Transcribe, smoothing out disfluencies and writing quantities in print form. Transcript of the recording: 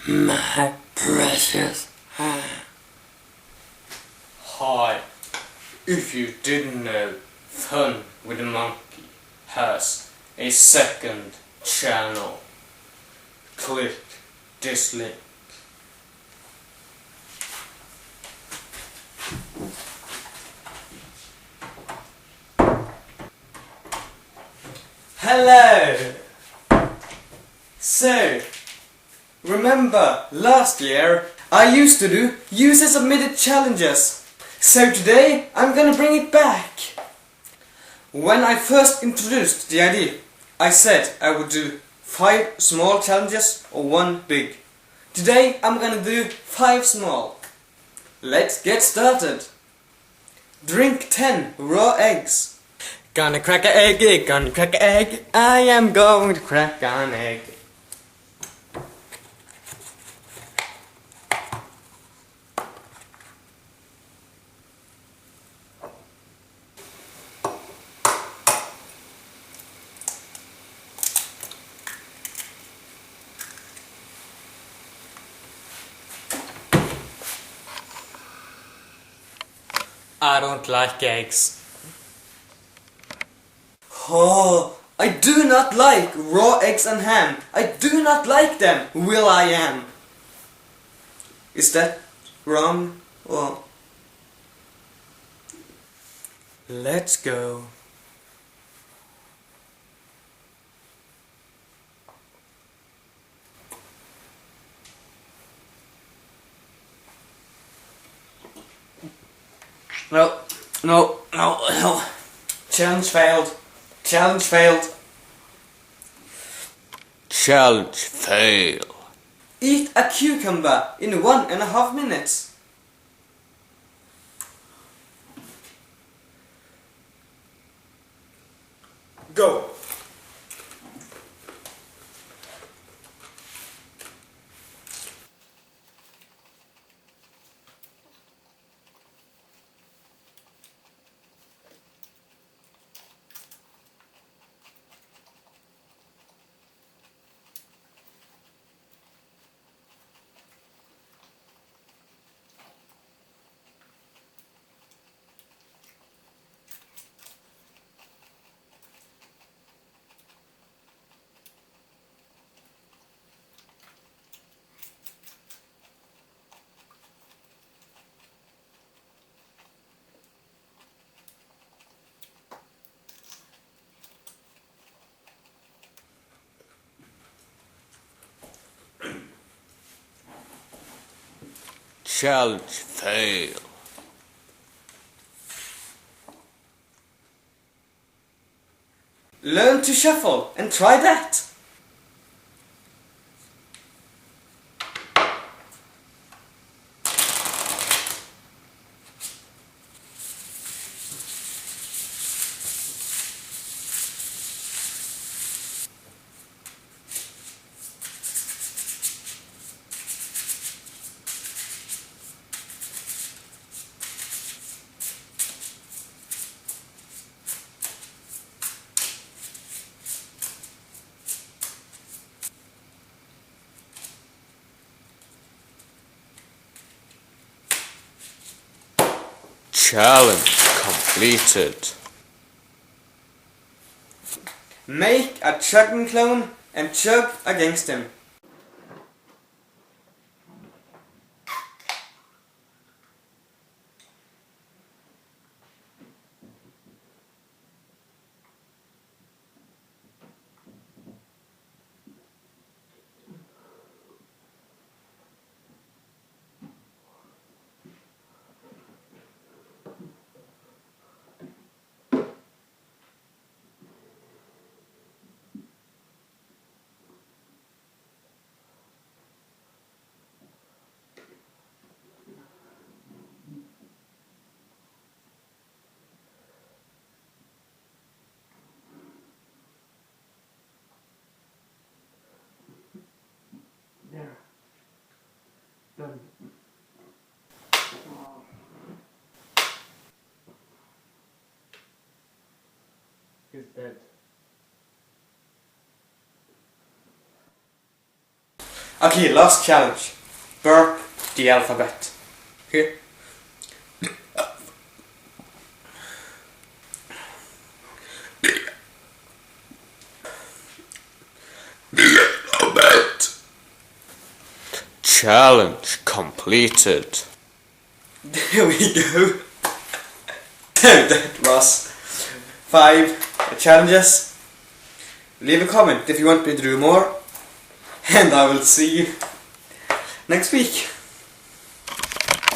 My precious. Hi. If you didn't know, Fun with the Monkey has a second channel. Click this link. Hello! So, remember last year I used to do user submitted challenges. So today I'm gonna bring it back. When I first introduced the idea, I said I would do 5 small challenges or 1 big. Today I'm gonna do 5 small. Let's get started. Drink 10 raw eggs. Gonna crack an egg, gonna crack an egg. I am going to crack an egg. I don't like eggs. Oh, I do not like raw eggs and ham. I do not like them, Will I am. Is that wrong? Or let's go. No. Challenge failed. Challenge failed. Challenge fail. Eat a cucumber in 1.5 minutes. Go. Challenge fail. Learn to shuffle and try that. Challenge completed. Make a chugging clone and chug against him. There. Done. He's dead. Okay, last challenge. Burp the alphabet. Here. Challenge completed. There we go. That was 5 challenges. Leave a comment if you want me to do more. And I will see you next week.